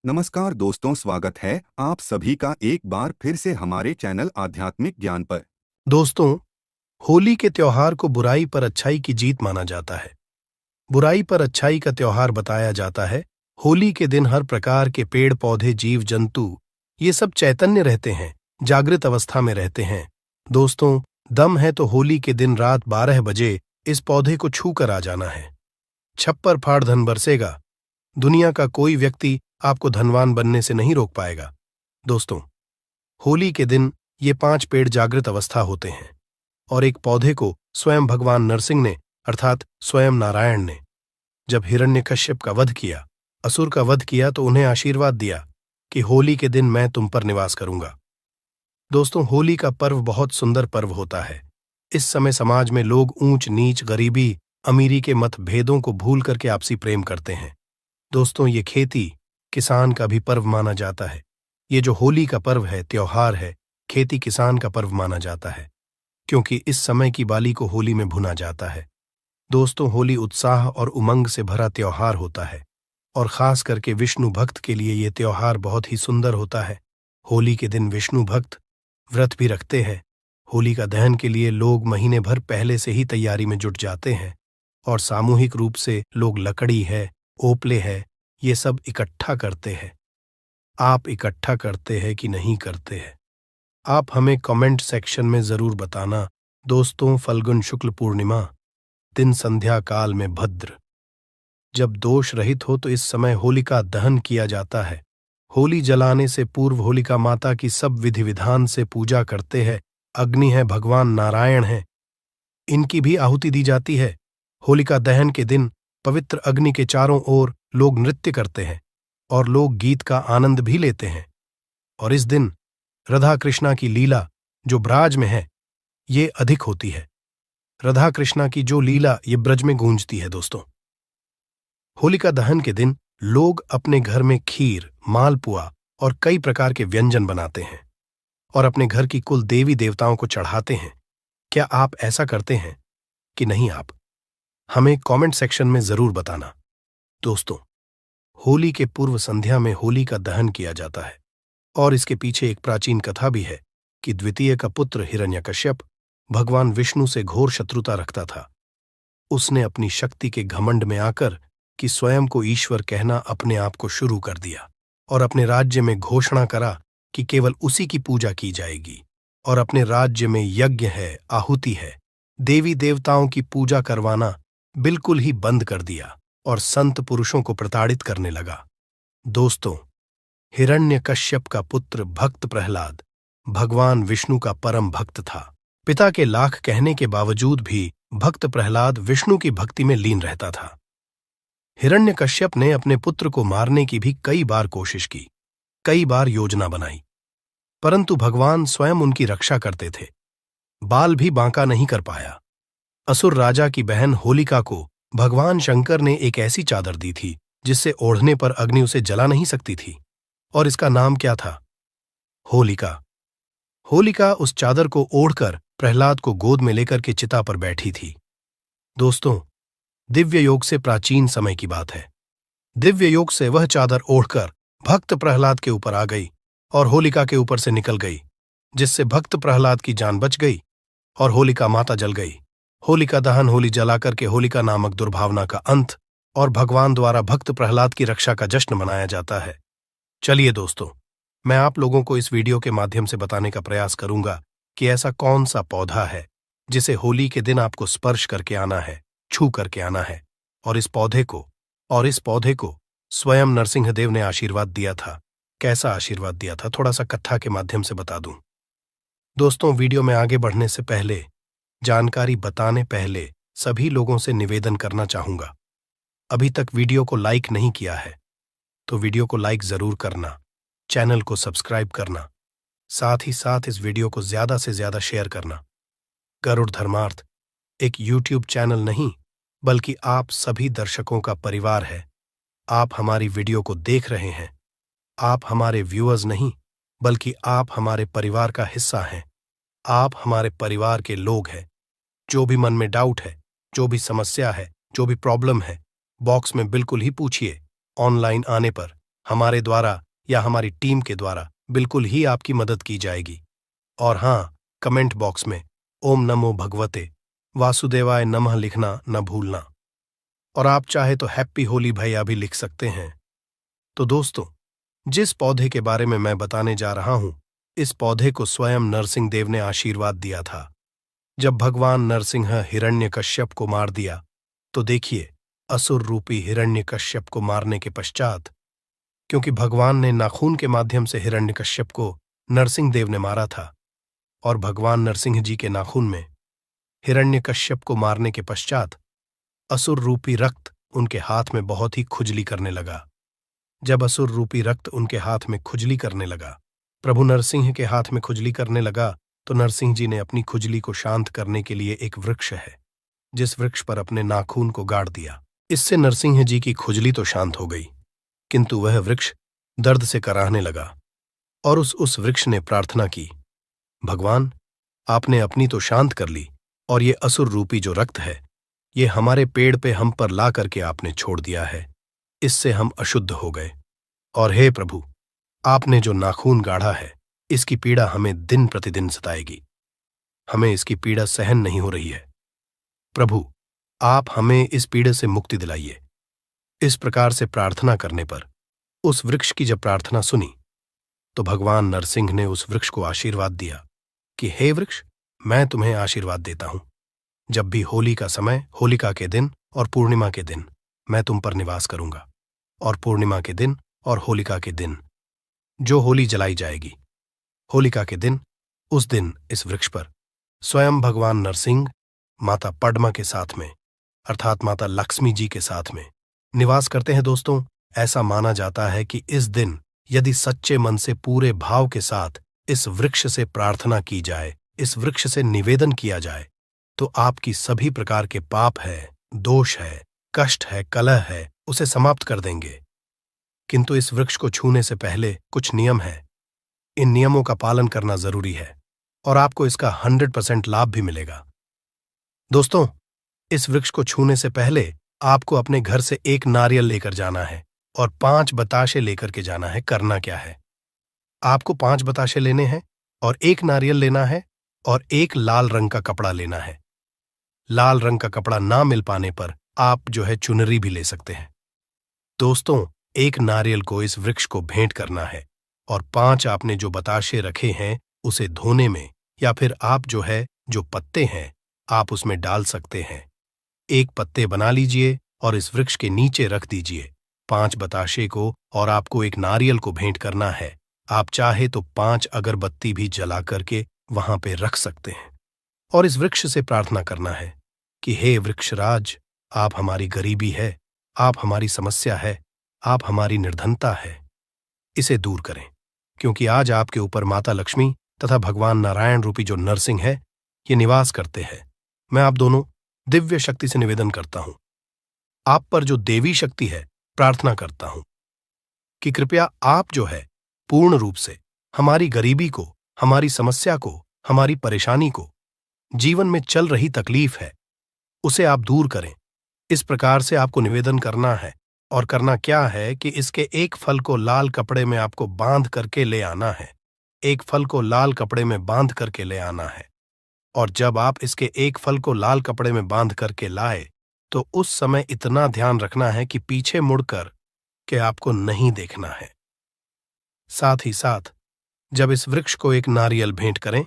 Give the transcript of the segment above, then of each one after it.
नमस्कार दोस्तों, स्वागत है आप सभी का एक बार फिर से हमारे चैनल आध्यात्मिक ज्ञान पर। दोस्तों, होली के त्योहार को बुराई पर अच्छाई की जीत माना जाता है। बुराई पर अच्छाई का त्योहार बताया जाता है। होली के दिन हर प्रकार के पेड़ पौधे जीव जंतु ये सब चैतन्य रहते हैं, जागृत अवस्था में रहते हैं। दोस्तों, दम है तो होली के दिन रात 12 बजे इस पौधे को छू कर आ जाना है। छप्पर फाड़ धन बरसेगा। दुनिया का कोई व्यक्ति आपको धनवान बनने से नहीं रोक पाएगा। दोस्तों, होली के दिन ये 5 पेड़ जागृत अवस्था होते हैं और एक पौधे को स्वयं भगवान नरसिंह ने अर्थात स्वयं नारायण ने जब हिरण्यकश्यप का वध किया, असुर का वध किया, तो उन्हें आशीर्वाद दिया कि होली के दिन मैं तुम पर निवास करूंगा। दोस्तों, होली का पर्व बहुत सुंदर पर्व होता है। इस समय समाज में लोग ऊंच नीच, गरीबी अमीरी के मतभेदों को भूल करके आपसी प्रेम करते हैं। दोस्तों, ये खेती किसान का भी पर्व माना जाता है। ये जो होली का पर्व है, त्योहार है, खेती किसान का पर्व माना जाता है, क्योंकि इस समय की बाली को होली में भुना जाता है। दोस्तों, होली उत्साह और उमंग से भरा त्योहार होता है और खास करके विष्णु भक्त के लिए ये त्योहार बहुत ही सुंदर होता है। होली के दिन विष्णु भक्त व्रत भी रखते हैं। होली का दहन के लिए लोग महीने भर पहले से ही तैयारी में जुट जाते हैं और सामूहिक रूप से लोग लकड़ी है, ओपले है, ये सब इकट्ठा करते हैं। आप इकट्ठा करते हैं कि नहीं करते हैं? आप हमें कमेंट सेक्शन में जरूर बताना। दोस्तों, फल्गुन शुक्ल पूर्णिमा, दिन संध्या काल में भद्र, जब दोष रहित हो तो इस समय होलिका दहन किया जाता है। होली जलाने से पूर्व होलिका माता की सब विधि विधान से पूजा करते हैं। अग्नि है, भगवान नारायण है, इनकी भी आहुति दी जाती है। होलिका दहन के दिन पवित्र अग्नि के चारों ओर लोग नृत्य करते हैं और लोग गीत का आनंद भी लेते हैं। और इस दिन राधा कृष्णा की लीला जो ब्राज में है, ये अधिक होती है। राधा कृष्णा की जो लीला ये ब्रज में गूंजती है। दोस्तों, होलिका दहन के दिन लोग अपने घर में खीर, मालपुआ और कई प्रकार के व्यंजन बनाते हैं और अपने घर की कुल देवी देवताओं को चढ़ाते हैं। क्या आप ऐसा करते हैं कि नहीं? आप हमें कमेंट सेक्शन में जरूर बताना। दोस्तों, होली के पूर्व संध्या में होली का दहन किया जाता है और इसके पीछे एक प्राचीन कथा भी है कि द्वितीय का पुत्र हिरण्यकश्यप भगवान विष्णु से घोर शत्रुता रखता था। उसने अपनी शक्ति के घमंड में आकर कि स्वयं को ईश्वर कहना अपने आप को शुरू कर दिया और अपने राज्य में घोषणा करा कि केवल उसी की पूजा की जाएगी और अपने राज्य में यज्ञ है, आहुति है, देवी देवताओं की पूजा करवाना बिल्कुल ही बंद कर दिया और संत पुरुषों को प्रताड़ित करने लगा। दोस्तों, हिरण्यकश्यप का पुत्र भक्त प्रहलाद भगवान विष्णु का परम भक्त था। पिता के लाख कहने के बावजूद भी भक्त प्रहलाद विष्णु की भक्ति में लीन रहता था। हिरण्यकश्यप ने अपने पुत्र को मारने की भी कई बार कोशिश की, कई बार योजना बनाई, परंतु भगवान स्वयं उनकी रक्षा करते थे। बाल भी बांका नहीं कर पाया। असुर राजा की बहन होलिका को भगवान शंकर ने एक ऐसी चादर दी थी जिससे ओढ़ने पर अग्नि उसे जला नहीं सकती थी, और इसका नाम क्या था? होलिका। होलिका उस चादर को ओढ़कर प्रहलाद को गोद में लेकर के चिता पर बैठी थी। दोस्तों, दिव्य योग से प्राचीन समय की बात है। दिव्य योग से वह चादर ओढ़कर भक्त प्रहलाद के ऊपर आ गई और होलिका के ऊपर से निकल गई, जिससे भक्त प्रहलाद की जान बच गई और होलिका माता जल गई। होलिका दहन, होली जलाकर के होलिका नामक दुर्भावना का अंत और भगवान द्वारा भक्त प्रहलाद की रक्षा का जश्न मनाया जाता है। चलिए दोस्तों, मैं आप लोगों को इस वीडियो के माध्यम से बताने का प्रयास करूंगा कि ऐसा कौन सा पौधा है जिसे होली के दिन आपको स्पर्श करके आना है, छू करके आना है, और इस पौधे को स्वयं नरसिंहदेव ने आशीर्वाद दिया था। कैसा आशीर्वाद दिया था, थोड़ा सा कथा के माध्यम से बता दूं। दोस्तों, वीडियो में आगे बढ़ने से पहले, जानकारी बताने पहले सभी लोगों से निवेदन करना चाहूंगा। अभी तक वीडियो को लाइक नहीं किया है तो वीडियो को लाइक जरूर करना, चैनल को सब्सक्राइब करना, साथ ही साथ इस वीडियो को ज्यादा से ज्यादा शेयर करना। गरुड़ धर्मार्थ एक यूट्यूब चैनल नहीं, बल्कि आप सभी दर्शकों का परिवार है। आप हमारी वीडियो को देख रहे हैं। आप हमारे व्यूअर्स नहीं, बल्कि आप हमारे परिवार का हिस्सा हैं। आप हमारे परिवार के लोग हैं। जो भी मन में डाउट है, जो भी समस्या है, जो भी प्रॉब्लम है, बॉक्स में बिल्कुल ही पूछिए। ऑनलाइन आने पर हमारे द्वारा या हमारी टीम के द्वारा बिल्कुल ही आपकी मदद की जाएगी। और हाँ, कमेंट बॉक्स में ओम नमो भगवते वासुदेवाय नमः लिखना न भूलना। और आप चाहे तो हैप्पी होली भैया भी लिख सकते हैं। तो दोस्तों, जिस पौधे के बारे में मैं बताने जा रहा हूं, इस पौधे को स्वयं नरसिंह देव ने आशीर्वाद दिया था। जब भगवान नरसिंह हिरण्यकश्यप को मार दिया, तो देखिए, असुर रूपी हिरण्यकश्यप को मारने के पश्चात, क्योंकि भगवान ने नाखून के माध्यम से हिरण्यकश्यप को नरसिंह देव ने मारा था, और भगवान नरसिंह जी के नाखून में हिरण्यकश्यप को मारने के पश्चात असुर रूपी रक्त उनके हाथ में बहुत ही खुजली करने लगा। जब असुर रूपी रक्त उनके हाथ में खुजली करने लगा, प्रभु नरसिंह के हाथ में खुजली करने लगा, तो नरसिंह जी ने अपनी खुजली को शांत करने के लिए एक वृक्ष है, जिस वृक्ष पर अपने नाखून को गाड़ दिया। इससे नरसिंह जी की खुजली तो शांत हो गई, किंतु वह वृक्ष दर्द से कराहने लगा। और उस वृक्ष ने प्रार्थना की, भगवान, आपने अपनी तो शांत कर ली, और ये असुर रूपी जो रक्त है, ये हमारे पेड़ पे हम पर ला करके आपने छोड़ दिया है, इससे हम अशुद्ध हो गए। और हे प्रभु, आपने जो नाखून गाढ़ा है, इसकी पीड़ा हमें दिन प्रतिदिन सताएगी। हमें इसकी पीड़ा सहन नहीं हो रही है। प्रभु, आप हमें इस पीड़ा से मुक्ति दिलाइए। इस प्रकार से प्रार्थना करने पर उस वृक्ष की जब प्रार्थना सुनी, तो भगवान नरसिंह ने उस वृक्ष को आशीर्वाद दिया कि हे वृक्ष, मैं तुम्हें आशीर्वाद देता हूं। जब भी होली का समय, होलिका के दिन और पूर्णिमा के दिन मैं तुम पर निवास करूंगा। और पूर्णिमा के दिन और होलिका के दिन जो होली जलाई जाएगी, होलिका के दिन, उस दिन इस वृक्ष पर स्वयं भगवान नरसिंह माता पद्मा के साथ में, अर्थात माता लक्ष्मी जी के साथ में निवास करते हैं। दोस्तों, ऐसा माना जाता है कि इस दिन यदि सच्चे मन से पूरे भाव के साथ इस वृक्ष से प्रार्थना की जाए, इस वृक्ष से निवेदन किया जाए, तो आपकी सभी प्रकार के पाप है, दोष है, कष्ट है, कलह है, उसे समाप्त कर देंगे। किंतु इस वृक्ष को छूने से पहले कुछ नियम है। इन नियमों का पालन करना जरूरी है, और आपको इसका 100% लाभ भी मिलेगा। दोस्तों, इस वृक्ष को छूने से पहले आपको अपने घर से एक नारियल लेकर जाना है और 5 बताशे लेकर के जाना है। करना क्या है, आपको 5 बताशे लेने हैं और एक नारियल लेना है और एक लाल रंग का कपड़ा लेना है। लाल रंग का कपड़ा ना मिल पाने पर आप जो है चुनरी भी ले सकते हैं। दोस्तों, एक नारियल को इस वृक्ष को भेंट करना है, और 5 आपने जो बताशे रखे हैं उसे धोने में, या फिर आप जो पत्ते हैं आप उसमें डाल सकते हैं। एक पत्ते बना लीजिए और इस वृक्ष के नीचे रख दीजिए 5 बताशे को, और आपको एक नारियल को भेंट करना है। आप चाहे तो 5 अगरबत्ती भी जला करके वहां पे रख सकते हैं, और इस वृक्ष से प्रार्थना करना है कि हे वृक्षराज, आप हमारी गरीबी है, आप हमारी समस्या है, आप हमारी निर्धनता है, इसे दूर करें, क्योंकि आज आपके ऊपर माता लक्ष्मी तथा भगवान नारायण रूपी जो नरसिंह है, ये निवास करते हैं। मैं आप दोनों दिव्य शक्ति से निवेदन करता हूं, आप पर जो देवी शक्ति है, प्रार्थना करता हूं कि कृपया आप जो है पूर्ण रूप से हमारी गरीबी को, हमारी समस्या को, हमारी परेशानी को, जीवन में चल रही तकलीफ है, उसे आप दूर करें। इस प्रकार से आपको निवेदन करना है, और करना क्या है कि इसके एक फल को लाल कपड़े में आपको बांध करके ले आना है। एक फल को लाल कपड़े में बांध करके ले आना है, और जब आप इसके एक फल को लाल कपड़े में बांध करके लाए, तो उस समय इतना ध्यान रखना है कि पीछे मुड़कर के आपको नहीं देखना है। साथ ही साथ जब इस वृक्ष को एक नारियल भेंट करें,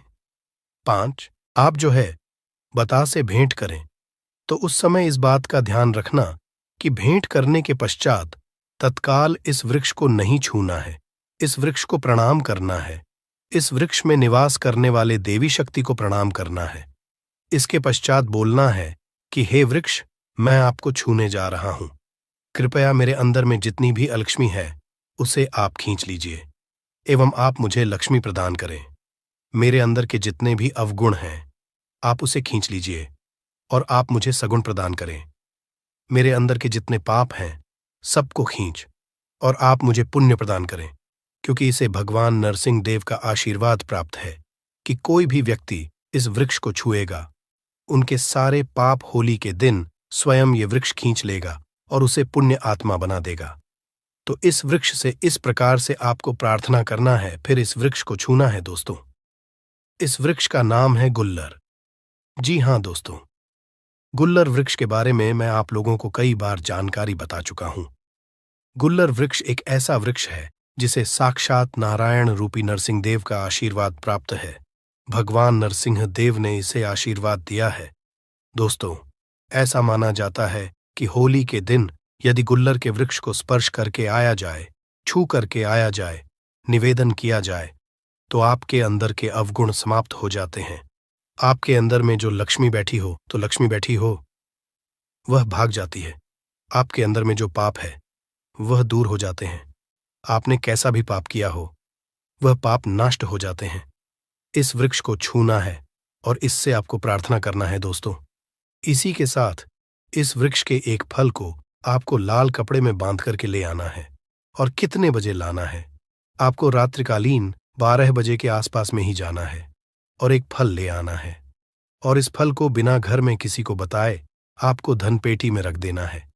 5 आप जो है बतासे भेंट करें, तो उस समय इस बात का ध्यान रखना कि भेंट करने के पश्चात तत्काल इस वृक्ष को नहीं छूना है, इस वृक्ष को प्रणाम करना है, इस वृक्ष में निवास करने वाले देवी शक्ति को प्रणाम करना है। इसके पश्चात बोलना है कि हे वृक्ष, मैं आपको छूने जा रहा हूं, कृपया मेरे अंदर में जितनी भी अलक्ष्मी है उसे आप खींच लीजिए, एवं आप मुझे लक्ष्मी प्रदान करें। मेरे अंदर के जितने भी अवगुण हैं आप उसे खींच लीजिए, और आप मुझे सगुण प्रदान करें। मेरे अंदर के जितने पाप हैं सबको खींच, और आप मुझे पुण्य प्रदान करें, क्योंकि इसे भगवान नरसिंह देव का आशीर्वाद प्राप्त है कि कोई भी व्यक्ति इस वृक्ष को छुएगा, उनके सारे पाप होली के दिन स्वयं ये वृक्ष खींच लेगा और उसे पुण्य आत्मा बना देगा। तो इस वृक्ष से इस प्रकार से आपको प्रार्थना करना है, फिर इस वृक्ष को छूना है दोस्तों। इस वृक्ष का नाम है गुल्लर। जी हाँ दोस्तों, गुल्लर वृक्ष के बारे में मैं आप लोगों को कई बार जानकारी बता चुका हूं। गुल्लर वृक्ष एक ऐसा वृक्ष है जिसे साक्षात नारायण रूपी नरसिंह देव का आशीर्वाद प्राप्त है। भगवान नरसिंह देव ने इसे आशीर्वाद दिया है। दोस्तों, ऐसा माना जाता है कि होली के दिन यदि गुल्लर के वृक्ष को स्पर्श करके आया जाए, छू करके आया जाए, निवेदन किया जाए, तो आपके अंदर के अवगुण समाप्त हो जाते हैं। आपके अंदर में जो लक्ष्मी बैठी हो, तो लक्ष्मी बैठी हो, वह भाग जाती है। आपके अंदर में जो पाप है वह दूर हो जाते हैं। आपने कैसा भी पाप किया हो वह पाप नष्ट हो जाते हैं। इस वृक्ष को छूना है और इससे आपको प्रार्थना करना है दोस्तों। इसी के साथ इस वृक्ष के एक फल को आपको लाल कपड़े में बांध करके ले आना है। और कितने बजे लाना है? आपको रात्रिकालीन 12 बजे के आसपास में ही जाना है और एक फल ले आना है। और इस फल को बिना घर में किसी को बताए आपको धन पेटी में रख देना है।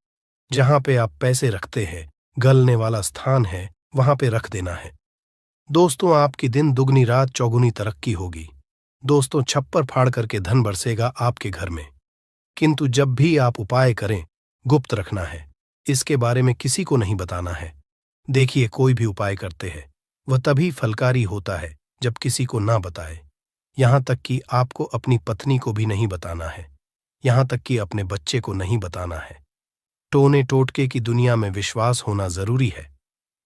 जहां पे आप पैसे रखते हैं, गलने वाला स्थान है, वहां पे रख देना है। दोस्तों, आपकी दिन दुगनी रात चौगुनी तरक्की होगी। दोस्तों, छप्पर फाड़ करके धन बरसेगा आपके घर में। किंतु जब भी आप उपाय करें, गुप्त रखना है। इसके बारे में किसी को नहीं बताना है। देखिए, कोई भी उपाय करते हैं वह तभी फलकारी होता है जब किसी को ना बताए। यहां तक कि आपको अपनी पत्नी को भी नहीं बताना है, यहां तक कि अपने बच्चे को नहीं बताना है। टोने टोटके की दुनिया में विश्वास होना जरूरी है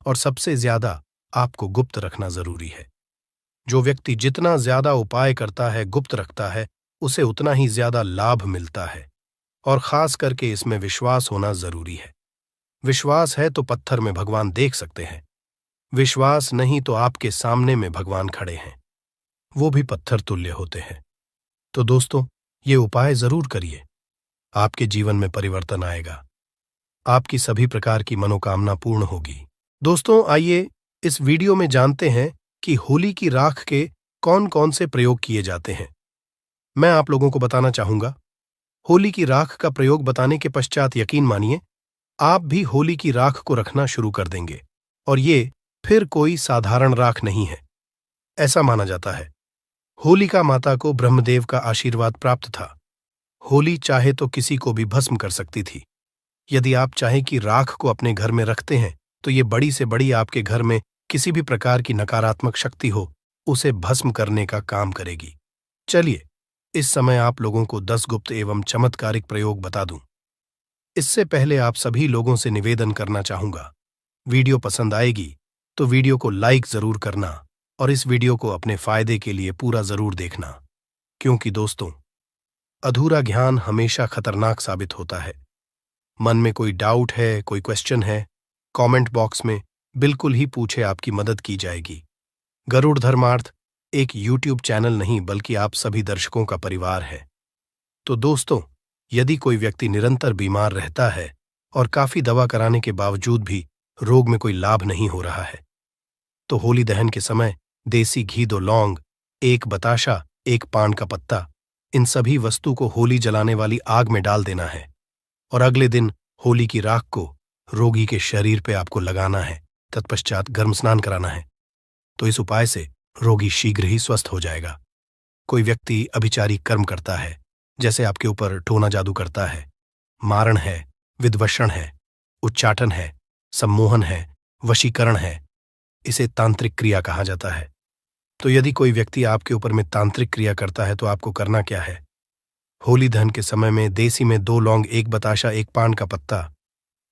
और सबसे ज्यादा आपको गुप्त रखना जरूरी है। जो व्यक्ति जितना ज्यादा उपाय करता है, गुप्त रखता है, उसे उतना ही ज्यादा लाभ मिलता है। और खास करके इसमें विश्वास होना जरूरी है। विश्वास है तो पत्थर में भगवान देख सकते हैं, विश्वास नहीं तो आपके सामने में भगवान खड़े हैं, वो भी पत्थर तुल्य होते हैं। तो दोस्तों, ये उपाय जरूर करिए, आपके जीवन में परिवर्तन आएगा, आपकी सभी प्रकार की मनोकामना पूर्ण होगी। दोस्तों, आइए इस वीडियो में जानते हैं कि होली की राख के कौन कौन से प्रयोग किए जाते हैं। मैं आप लोगों को बताना चाहूंगा। होली की राख का प्रयोग बताने के पश्चात यकीन मानिए आप भी होली की राख को रखना शुरू कर देंगे। और ये फिर कोई साधारण राख नहीं है। ऐसा माना जाता है होलिका माता को ब्रह्मदेव का आशीर्वाद प्राप्त था। होली चाहे तो किसी को भी भस्म कर सकती थी। यदि आप चाहें कि राख को अपने घर में रखते हैं तो ये बड़ी से बड़ी आपके घर में किसी भी प्रकार की नकारात्मक शक्ति हो, उसे भस्म करने का काम करेगी। चलिए, इस समय आप लोगों को 10 गुप्त एवं चमत्कारिक प्रयोग बता दूं। इससे पहले आप सभी लोगों से निवेदन करना चाहूंगा, वीडियो पसंद आएगी तो वीडियो को लाइक जरूर करना और इस वीडियो को अपने फायदे के लिए पूरा जरूर देखना। क्योंकि दोस्तों, अधूरा ज्ञान हमेशा खतरनाक साबित होता है। मन में कोई डाउट है, कोई क्वेश्चन है, कमेंट बॉक्स में बिल्कुल ही पूछे, आपकी मदद की जाएगी। गरुड़ धर्मार्थ एक यूट्यूब चैनल नहीं बल्कि आप सभी दर्शकों का परिवार है। तो दोस्तों, यदि कोई व्यक्ति निरंतर बीमार रहता है और काफी दवा कराने के बावजूद भी रोग में कोई लाभ नहीं हो रहा है, तो होली दहन के समय देसी घी, 2 लौंग, 1 बताशा, 1 पान का पत्ता, इन सभी वस्तु को होली जलाने वाली आग में डाल देना है और अगले दिन होली की राख को रोगी के शरीर पे आपको लगाना है। तत्पश्चात गर्म स्नान कराना है। तो इस उपाय से रोगी शीघ्र ही स्वस्थ हो जाएगा। कोई व्यक्ति अभिचारी कर्म करता है, जैसे आपके ऊपर टोना जादू करता है, मारण है, विद्वषण है, उच्चाटन है, सम्मोहन है, वशीकरण है, इसे तांत्रिक क्रिया कहा जाता है। तो यदि कोई व्यक्ति आपके ऊपर में तांत्रिक क्रिया करता है तो आपको करना क्या है? होली दहन के समय में देसी में 2 लौंग, 1 बताशा, 1 पान का पत्ता,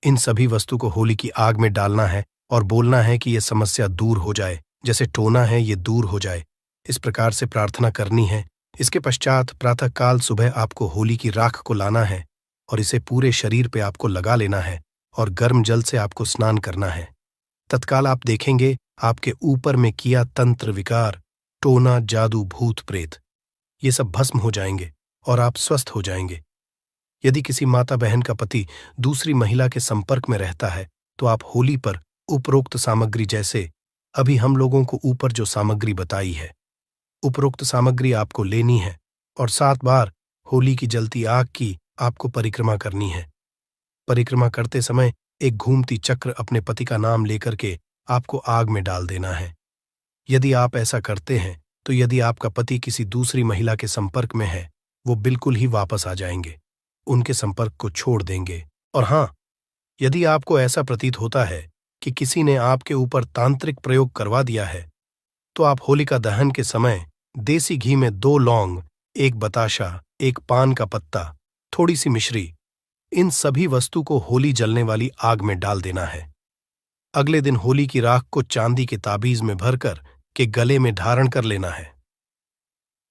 इन सभी वस्तु को होली की आग में डालना है और बोलना है कि यह समस्या दूर हो जाए, जैसे टोना है ये दूर हो जाए। इस प्रकार से प्रार्थना करनी है। इसके पश्चात प्रातःकाल सुबह आपको होली की राख को लाना है और इसे पूरे शरीर पे आपको लगा लेना है और गर्म जल से आपको स्नान करना है। तत्काल आप देखेंगे आपके ऊपर में किया तंत्र विकार, टोना, जादू, भूत प्रेत, ये सब भस्म हो जाएंगे और आप स्वस्थ हो जाएंगे। यदि किसी माता बहन का पति दूसरी महिला के संपर्क में रहता है तो आप होली पर उपरोक्त सामग्री, जैसे अभी हम लोगों को ऊपर जो सामग्री बताई है, उपरोक्त सामग्री आपको लेनी है और 7 बार होली की जलती आग की आपको परिक्रमा करनी है। परिक्रमा करते समय एक घूमती चक्र अपने पति का नाम लेकर के आपको आग में डाल देना है। यदि आप ऐसा करते हैं तो यदि आपका पति किसी दूसरी महिला के संपर्क में है, वो बिल्कुल ही वापस आ जाएंगे, उनके संपर्क को छोड़ देंगे। और हाँ, यदि आपको ऐसा प्रतीत होता है कि किसी ने आपके ऊपर तांत्रिक प्रयोग करवा दिया है, तो आप होलिका दहन के समय देसी घी में 2 लौंग, 1 बताशा, 1 पान का पत्ता, थोड़ी सी मिश्री, इन सभी वस्तु को होली जलने वाली आग में डाल देना है। अगले दिन होली की राख को चांदी के ताबीज में भरकर के गले में धारण कर लेना है,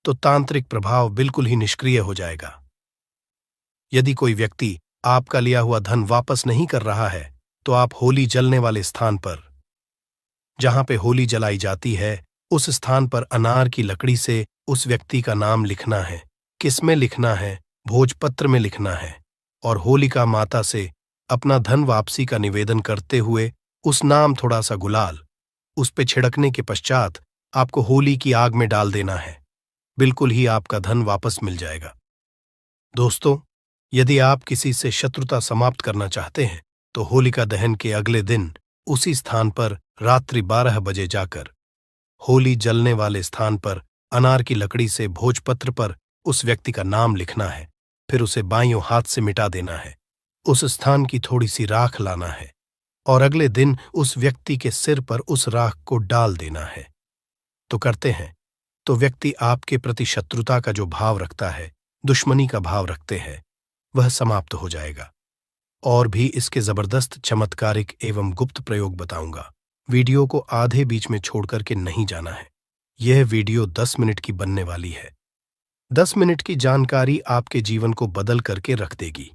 तो तांत्रिक प्रभाव बिल्कुल ही निष्क्रिय हो जाएगा। यदि कोई व्यक्ति आपका लिया हुआ धन वापस नहीं कर रहा है, तो आप होली जलने वाले स्थान पर, जहां पे होली जलाई जाती है, उस स्थान पर अनार की लकड़ी से उस व्यक्ति का नाम लिखना है। किसमें लिखना है? भोजपत्र में लिखना है। और होलिका माता से अपना धन वापसी का निवेदन करते हुए उस नाम थोड़ा सा गुलाल उस पे छिड़कने के पश्चात आपको होली की आग में डाल देना है। बिल्कुल ही आपका धन वापस मिल जाएगा। दोस्तों, यदि आप किसी से शत्रुता समाप्त करना चाहते हैं तो होलिका दहन के अगले दिन उसी स्थान पर रात्रि 12 बजे जाकर होली जलने वाले स्थान पर अनार की लकड़ी से भोजपत्र पर उस व्यक्ति का नाम लिखना है, फिर उसे बाइयों हाथ से मिटा देना है। उस स्थान की थोड़ी सी राख लाना है और अगले दिन उस व्यक्ति के सिर पर उस राख को डाल देना है। तो करते हैं तो व्यक्ति आपके प्रति शत्रुता का जो भाव रखता है, दुश्मनी का भाव रखते हैं, वह समाप्त हो जाएगा। और भी इसके जबरदस्त चमत्कारिक एवं गुप्त प्रयोग बताऊंगा। वीडियो को आधे बीच में छोड़ करके नहीं जाना है। यह वीडियो 10 मिनट की बनने वाली है। 10 मिनट की जानकारी आपके जीवन को बदल करके रख देगी।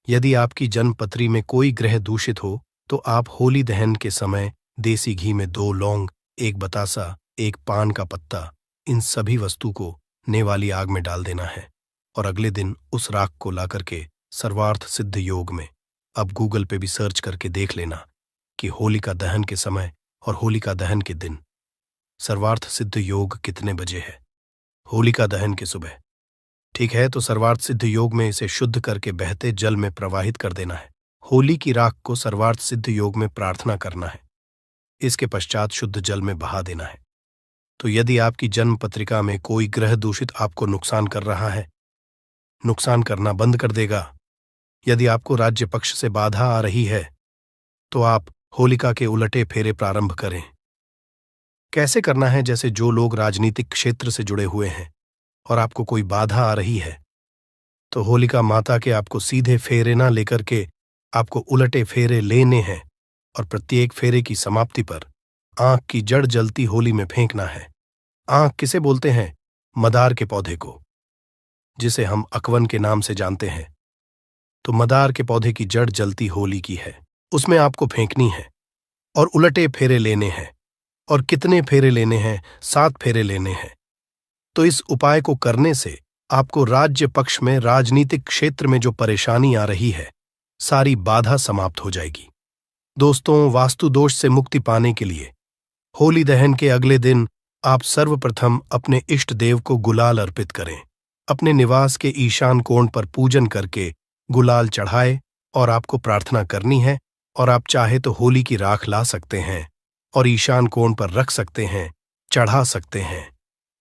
यदि आपकी जन्मपत्री में कोई ग्रह दूषित हो तो आप होली दहन के समय देसी घी में 2 लौंग, 1 बतासा, 1 पान का पत्ता, इन सभी वस्तु को नेवाली आग में डाल देना है और अगले दिन उस राख को ला करके सर्वार्थ सिद्ध योग में, अब गूगल पे भी सर्च करके देख लेना कि होलिका दहन के समय और होलिका दहन के दिन सर्वार्थ सिद्ध योग कितने बजे है। होलिका दहन के सुबह, ठीक है, तो सर्वार्थ सिद्ध योग में इसे शुद्ध करके बहते जल में प्रवाहित कर देना है। होली की राख को सर्वार्थ सिद्ध योग में प्रार्थना करना है, इसके पश्चात शुद्ध जल में बहा देना है। तो यदि आपकी जन्म पत्रिका में कोई ग्रह दूषित आपको नुकसान कर रहा है, नुकसान करना बंद कर देगा। यदि आपको राज्य पक्ष से बाधा आ रही है तो आप होलिका के उलटे फेरे प्रारंभ करें। कैसे करना है? जैसे जो लोग राजनीतिक क्षेत्र से जुड़े हुए हैं और आपको कोई बाधा आ रही है, तो होलिका माता के आपको सीधे फेरे ना लेकर के आपको उलटे फेरे लेने हैं और प्रत्येक फेरे की समाप्ति पर आंख की जड़ जलती होली में फेंकना है। आंख किसे बोलते हैं? मदार के पौधे को, जिसे हम अकवन के नाम से जानते हैं। तो मदार के पौधे की जड़ जलती होली की है, उसमें आपको फेंकनी है और उलटे फेरे लेने हैं। और कितने फेरे लेने हैं? 7 फेरे लेने हैं। तो इस उपाय को करने से आपको राज्य पक्ष में, राजनीतिक क्षेत्र में जो परेशानी आ रही है, सारी बाधा समाप्त हो जाएगी। दोस्तों, वास्तु दोष से मुक्ति पाने के लिए होली दहन के अगले दिन आप सर्वप्रथम अपने इष्ट देव को गुलाल अर्पित करें। अपने निवास के ईशान कोण पर पूजन करके गुलाल चढ़ाए और आपको प्रार्थना करनी है। और आप चाहे तो होली की राख ला सकते हैं और ईशान कोण पर रख सकते हैं, चढ़ा सकते हैं।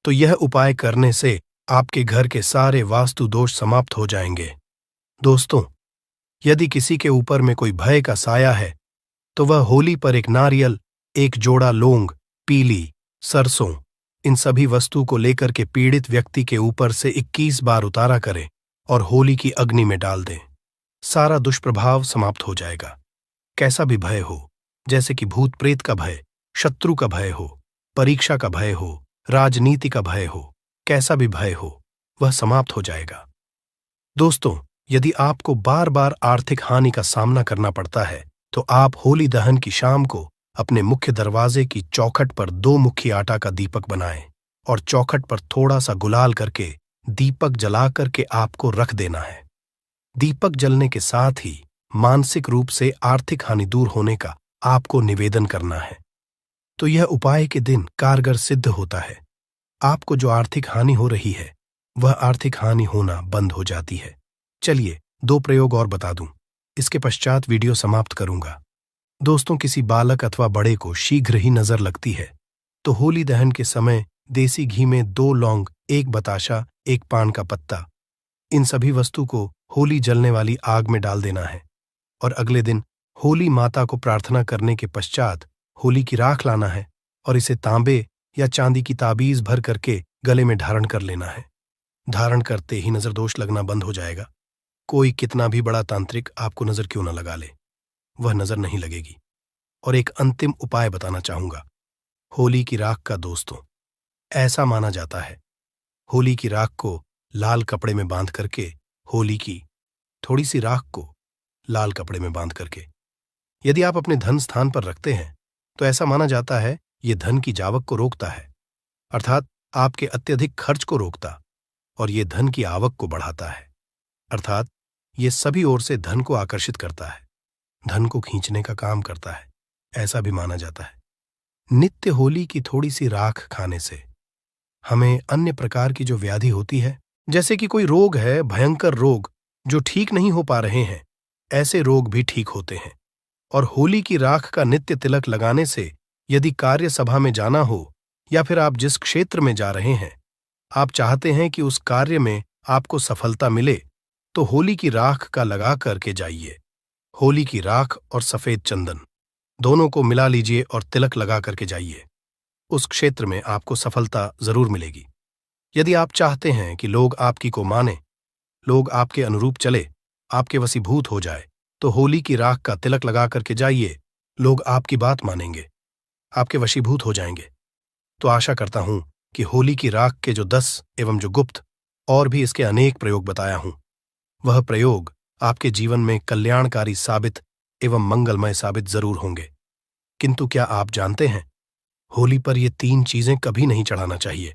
तो यह उपाय करने से आपके घर के सारे वास्तु दोष समाप्त हो जाएंगे। दोस्तों, यदि किसी के ऊपर में कोई भय का साया है तो वह होली पर एक नारियल, 1 जोड़ा लौंग, पीली, सरसों, इन सभी वस्तु को लेकर के पीड़ित व्यक्ति के ऊपर से 21 बार उतारा करें और होली की अग्नि में डाल दें। सारा दुष्प्रभाव समाप्त हो जाएगा। कैसा भी भय हो, जैसे कि भूत प्रेत का भय, शत्रु का भय हो, परीक्षा का भय हो, राजनीति का भय हो, कैसा भी भय हो, वह समाप्त हो जाएगा। दोस्तों, यदि आपको बार बार आर्थिक हानि का सामना करना पड़ता है तो आप होली दहन की शाम को अपने मुख्य दरवाजे की चौखट पर 2 मुट्ठी आटा का दीपक बनाएं और चौखट पर थोड़ा सा गुलाल करके दीपक जला करके आपको रख देना है। दीपक जलने के साथ ही मानसिक रूप से आर्थिक हानि दूर होने का आपको निवेदन करना है। तो यह उपाय के दिन कारगर सिद्ध होता है। आपको जो आर्थिक हानि हो रही है वह आर्थिक हानि होना बंद हो जाती है। चलिए 2 प्रयोग और बता दूं। इसके पश्चात वीडियो समाप्त करूंगा। दोस्तों, किसी बालक अथवा बड़े को शीघ्र ही नजर लगती है तो होली दहन के समय देसी घी में 2 लौंग, 1 बताशा, 1 पान का पत्ता, इन सभी वस्तु को होली जलने वाली आग में डाल देना है और अगले दिन होली माता को प्रार्थना करने के पश्चात होली की राख लाना है और इसे तांबे या चांदी की ताबीज भर करके गले में धारण कर लेना है। धारण करते ही नजर दोष लगना बंद हो जाएगा। कोई कितना भी बड़ा तांत्रिक आपको नजर क्यों न लगा ले, वह नजर नहीं लगेगी। और एक अंतिम उपाय बताना चाहूंगा होली की राख का। दोस्तों, ऐसा माना जाता है होली की राख को लाल कपड़े में बांध करके, होली की थोड़ी सी राख को लाल कपड़े में बांध करके यदि आप अपने धन स्थान पर रखते हैं तो ऐसा माना जाता है ये धन की जावक को रोकता है, अर्थात आपके अत्यधिक खर्च को रोकता, और ये धन की आवक को बढ़ाता है, अर्थात ये सभी ओर से धन को आकर्षित करता है, धन को खींचने का काम करता है, ऐसा भी माना जाता है। नित्य होली की थोड़ी सी राख खाने से हमें अन्य प्रकार की जो व्याधि होती है, जैसे कि कोई रोग है, भयंकर रोग जो ठीक नहीं हो पा रहे हैं, ऐसे रोग भी ठीक होते हैं। और होली की राख का नित्य तिलक लगाने से यदि कार्य सभा में जाना हो या फिर आप जिस क्षेत्र में जा रहे हैं, आप चाहते हैं कि उस कार्य में आपको सफलता मिले, तो होली की राख का लगा करके जाइए। होली की राख और सफेद चंदन दोनों को मिला लीजिए और तिलक लगा करके जाइए। उस क्षेत्र में आपको सफलता जरूर मिलेगी। यदि आप चाहते हैं कि लोग आपकी को माने, लोग आपके अनुरूप चले, आपके वशीभूत हो जाए, तो होली की राख का तिलक लगा करके जाइए। लोग आपकी बात मानेंगे, आपके वशीभूत हो जाएंगे। तो आशा करता हूं कि होली की राख के जो 10 एवं जो गुप्त और भी इसके अनेक प्रयोग बताया हूं, वह प्रयोग आपके जीवन में कल्याणकारी साबित एवं मंगलमय साबित जरूर होंगे। किंतु क्या आप जानते हैं, होली पर ये 3 चीजें कभी नहीं चढ़ाना चाहिए।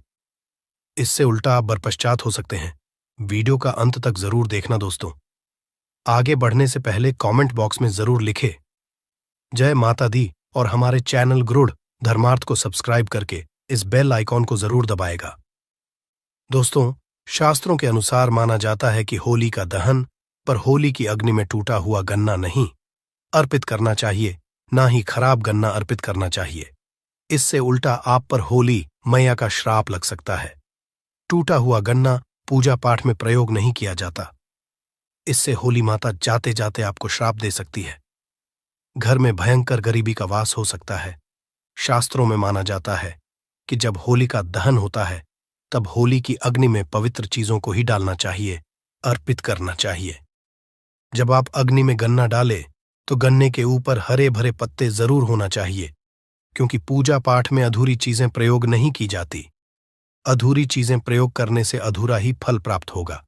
इससे उल्टा आप बरपश्चात हो सकते हैं। वीडियो का अंत तक जरूर देखना दोस्तों। आगे बढ़ने से पहले कमेंट बॉक्स में जरूर लिखे जय माता दी और हमारे चैनल गरुड़ धर्मार्थ को सब्सक्राइब करके इस बेल आइकॉन को जरूर दबाएगा। दोस्तों, शास्त्रों के अनुसार माना जाता है कि होली का दहन पर होली की अग्नि में टूटा हुआ गन्ना नहीं अर्पित करना चाहिए, ना ही खराब गन्ना अर्पित करना चाहिए। इससे उल्टा आप पर होली मैया का श्राप लग सकता है। टूटा हुआ गन्ना पूजा पाठ में प्रयोग नहीं किया जाता। इससे होली माता जाते जाते आपको श्राप दे सकती है। घर में भयंकर गरीबी का वास हो सकता है। शास्त्रों में माना जाता है कि जब होली का दहन होता है तब होली की अग्नि में पवित्र चीजों को ही डालना चाहिए, अर्पित करना चाहिए। जब आप अग्नि में गन्ना डालें तो गन्ने के ऊपर हरे भरे पत्ते जरूर होना चाहिए, क्योंकि पूजा पाठ में अधूरी चीजें प्रयोग नहीं की जाती। अधूरी चीजें प्रयोग करने से अधूरा ही फल प्राप्त होगा।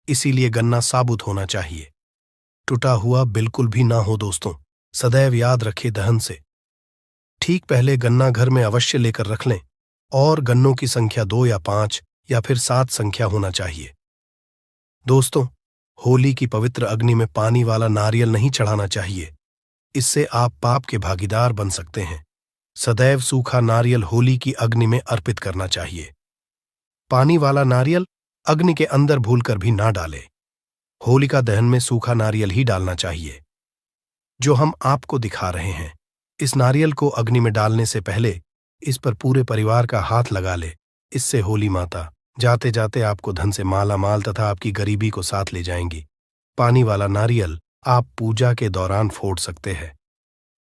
इसीलिए गन्ना साबुत होना चाहिए, टूटा हुआ बिल्कुल भी ना हो। दोस्तों, सदैव याद रखें दहन से ठीक पहले गन्ना घर में अवश्य लेकर रख लें और गन्नों की संख्या 2 या 5 या फिर 7 संख्या होना चाहिए। दोस्तों, होली की पवित्र अग्नि में पानी वाला नारियल नहीं चढ़ाना चाहिए, इससे आप पाप के भागीदार बन सकते हैं। सदैव सूखा नारियल होली की अग्नि में अर्पित करना चाहिए। पानी वाला नारियल अग्नि के अंदर भूलकर भी ना डालें। होलिका दहन में सूखा नारियल ही डालना चाहिए। जो हम आपको दिखा रहे हैं, इस नारियल को अग्नि में डालने से पहले इस पर पूरे परिवार का हाथ लगा ले। इससे होली माता जाते जाते आपको धन से माला माल तथा आपकी गरीबी को साथ ले जाएंगी। पानी वाला नारियल आप पूजा के दौरान फोड़ सकते हैं,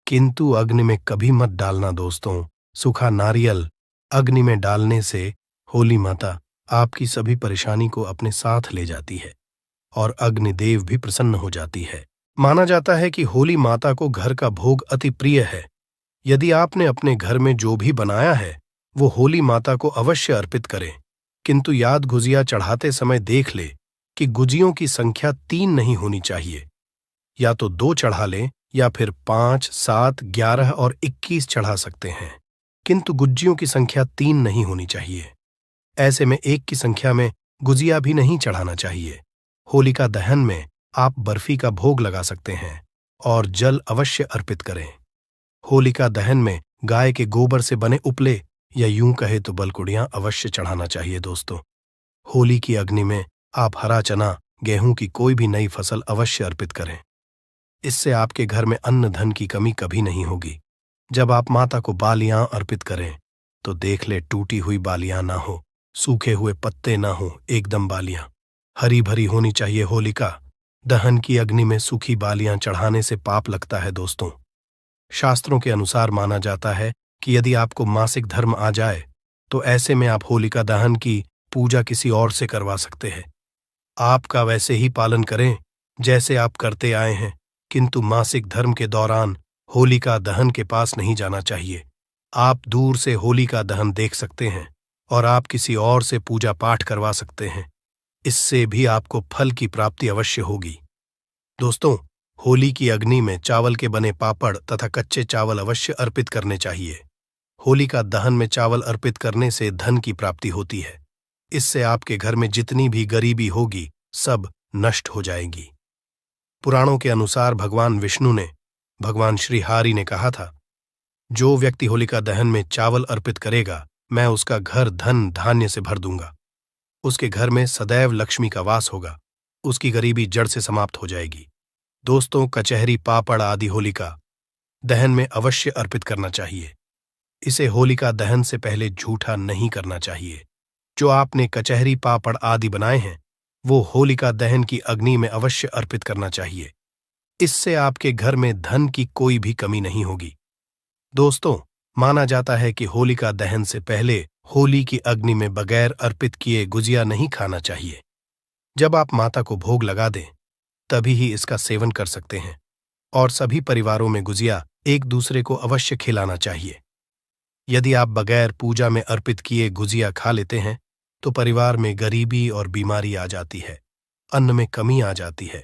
किंतु अग्नि में कभी मत डालना। दोस्तों, सूखा नारियल अग्नि में डालने से होली माता आपकी सभी परेशानी को अपने साथ ले जाती है और अग्निदेव भी प्रसन्न हो जाती है। माना जाता है कि होली माता को घर का भोग अति प्रिय है। यदि आपने अपने घर में जो भी बनाया है वो होली माता को अवश्य अर्पित करें, किंतु याद गुजिया चढ़ाते समय देख ले कि गुजियों की संख्या 3 नहीं होनी चाहिए। या तो 2 चढ़ा लें या फिर 5, 7, 11 और 21 चढ़ा सकते हैं, किंतु गुज्जियों की संख्या 3 नहीं होनी चाहिए। ऐसे में 1 की संख्या में गुजिया भी नहीं चढ़ाना चाहिए। होलिका दहन में आप बर्फी का भोग लगा सकते हैं और जल अवश्य अर्पित करें। होलिका दहन में गाय के गोबर से बने उपले या यूं कहे तो बलकुड़ियां अवश्य चढ़ाना चाहिए। दोस्तों, होली की अग्नि में आप हरा चना, गेहूं की कोई भी नई फसल अवश्य अर्पित करें। इससे आपके घर में अन्न धन की कमी कभी नहीं होगी। जब आप माता को बालियां अर्पित करें तो देख ले टूटी हुई बालियां ना हो, सूखे हुए पत्ते ना हो, एकदम बालियां हरी भरी होनी चाहिए। होलिका दहन की अग्नि में सूखी बालियां चढ़ाने से पाप लगता है दोस्तों। शास्त्रों के अनुसार माना जाता है कि यदि आपको मासिक धर्म आ जाए तो ऐसे में आप होलिका दहन की पूजा किसी और से करवा सकते हैं। आपका वैसे ही पालन करें जैसे आप करते आए हैं, किंतु मासिक धर्म के दौरान होलिका दहन के पास नहीं जाना चाहिए। आप दूर से होलिका दहन देख सकते हैं और आप किसी और से पूजा पाठ करवा सकते हैं। इससे भी आपको फल की प्राप्ति अवश्य होगी। दोस्तों, होली की अग्नि में चावल के बने पापड़ तथा कच्चे चावल अवश्य अर्पित करने चाहिए। होलिका दहन में चावल अर्पित करने से धन की प्राप्ति होती है। इससे आपके घर में जितनी भी गरीबी होगी सब नष्ट हो जाएगी। पुराणों के अनुसार भगवान विष्णु ने भगवान श्री हरि ने कहा था, जो व्यक्ति होलिका दहन में चावल अर्पित करेगा मैं उसका घर धन धान्य से भर दूंगा। उसके घर में सदैव लक्ष्मी का वास होगा, उसकी गरीबी जड़ से समाप्त हो जाएगी। दोस्तों, कचहरी पापड़ आदि होलिका दहन में अवश्य अर्पित करना चाहिए। इसे होलिका दहन से पहले झूठा नहीं करना चाहिए। जो आपने कचहरी पापड़ आदि बनाए हैं वो होलिका दहन की अग्नि में अवश्य अर्पित करना चाहिए। इससे आपके घर में धन की कोई भी कमी नहीं होगी। दोस्तों, माना जाता है कि होलिका दहन से पहले होली की अग्नि में बगैर अर्पित किए गुजिया नहीं खाना चाहिए। जब आप माता को भोग लगा दें तभी ही इसका सेवन कर सकते हैं और सभी परिवारों में गुजिया एक दूसरे को अवश्य खिलाना चाहिए। यदि आप बगैर पूजा में अर्पित किए गुजिया खा लेते हैं तो परिवार में गरीबी और बीमारी आ जाती है, अन्न में कमी आ जाती है।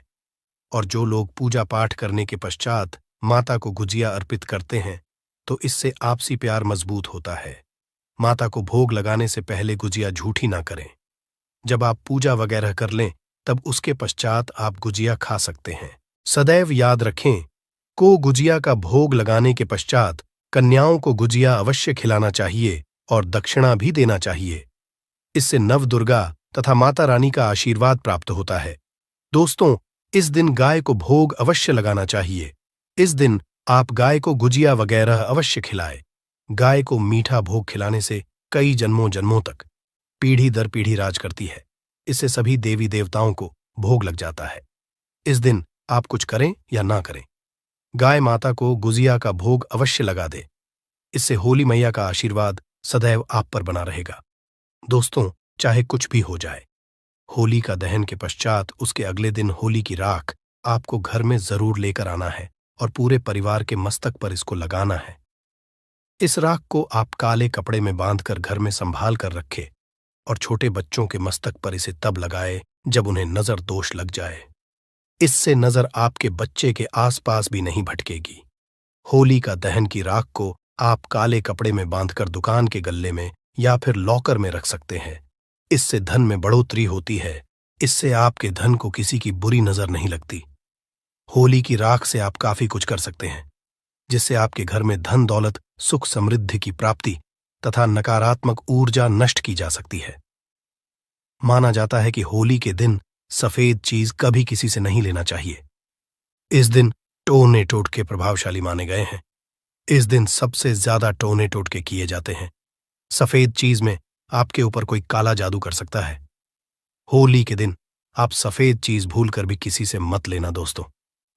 और जो लोग पूजा पाठ करने के पश्चात माता को गुजिया अर्पित करते हैं तो इससे आपसी प्यार मजबूत होता है। माता को भोग लगाने से पहले गुजिया झूठी ना करें। जब आप पूजा वगैरह कर लें तब उसके पश्चात आप गुजिया खा सकते हैं। सदैव याद रखें, को गुजिया का भोग लगाने के पश्चात कन्याओं को गुजिया अवश्य खिलाना चाहिए और दक्षिणा भी देना चाहिए। इससे नव दुर्गा तथा माता रानी का आशीर्वाद प्राप्त होता है। दोस्तों, इस दिन गाय को भोग अवश्य लगाना चाहिए। इस दिन आप गाय को गुजिया वगैरह अवश्य खिलाएं। गाय को मीठा भोग खिलाने से कई जन्मों जन्मों तक पीढ़ी दर पीढ़ी राज करती है। इससे सभी देवी देवताओं को भोग लग जाता है। इस दिन आप कुछ करें या ना करें, गाय माता को गुजिया का भोग अवश्य लगा दे। इससे होली मैया का आशीर्वाद सदैव आप पर बना रहेगा। दोस्तों, चाहे कुछ भी हो जाए, होली का दहन के पश्चात उसके अगले दिन होली की राख आपको घर में जरूर लेकर आना है और पूरे परिवार के मस्तक पर इसको लगाना है। इस राख को आप काले कपड़े में बांधकर घर में संभाल कर रखें और छोटे बच्चों के मस्तक पर इसे तब लगाए जब उन्हें नजर दोष लग जाए। इससे नजर आपके बच्चे के आसपास भी नहीं भटकेगी। होली का दहन की राख को आप काले कपड़े में बांधकर दुकान के गल्ले में या फिर लॉकर में रख सकते हैं। इससे धन में बढ़ोतरी होती है। इससे आपके धन को किसी की बुरी नजर नहीं लगती। होली की राख से आप काफी कुछ कर सकते हैं, जिससे आपके घर में धन दौलत सुख समृद्धि की प्राप्ति तथा नकारात्मक ऊर्जा नष्ट की जा सकती है। माना जाता है कि होली के दिन सफेद चीज कभी किसी से नहीं लेना चाहिए। इस दिन टोने टोटके प्रभावशाली माने गए हैं। इस दिन सबसे ज्यादा टोने टोटके किए जाते हैं। सफेद चीज में आपके ऊपर कोई काला जादू कर सकता है। होली के दिन आप सफेद चीज भूलकर भी किसी से मत लेना। दोस्तों,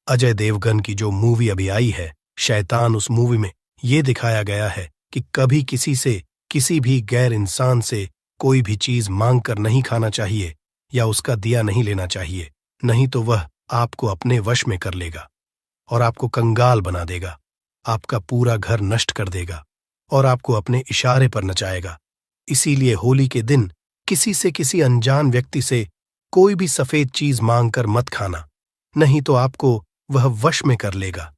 अजय देवगन की जो मूवी अभी आई है शैतान, उस मूवी में ये दिखाया गया है कि कभी किसी से, किसी भी गैर इंसान से कोई भी चीज मांग कर नहीं खाना चाहिए या उसका दिया नहीं लेना चाहिए, नहीं तो वह आपको अपने वश में कर लेगा और आपको कंगाल बना देगा, आपका पूरा घर नष्ट कर देगा और आपको अपने इशारे पर नचाएगा। इसीलिए होली के दिन किसी से, किसी अनजान व्यक्ति से कोई भी सफेद चीज मांगकर मत खाना, नहीं तो आपको वह वश में कर लेगा।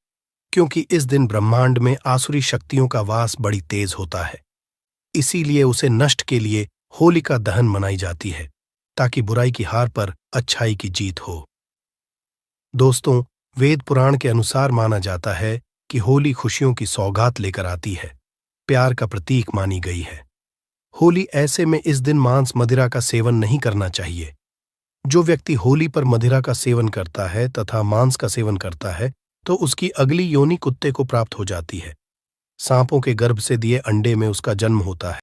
क्योंकि इस दिन ब्रह्मांड में आसुरी शक्तियों का वास बड़ी तेज होता है। इसीलिए उसे नष्ट के लिए होलिका दहन मनाई जाती है, ताकि बुराई की हार पर अच्छाई की जीत हो। दोस्तों, वेद पुराण के अनुसार माना जाता है कि होली खुशियों की सौगात लेकर आती है, प्यार का प्रतीक मानी गई है। होली ऐसे में इस दिन मांस मदिरा का सेवन नहीं करना चाहिए। जो व्यक्ति होली पर मदिरा का सेवन करता है तथा मांस का सेवन करता है तो उसकी अगली योनि कुत्ते को प्राप्त हो जाती है। सांपों के गर्भ से दिए अंडे में उसका जन्म होता है।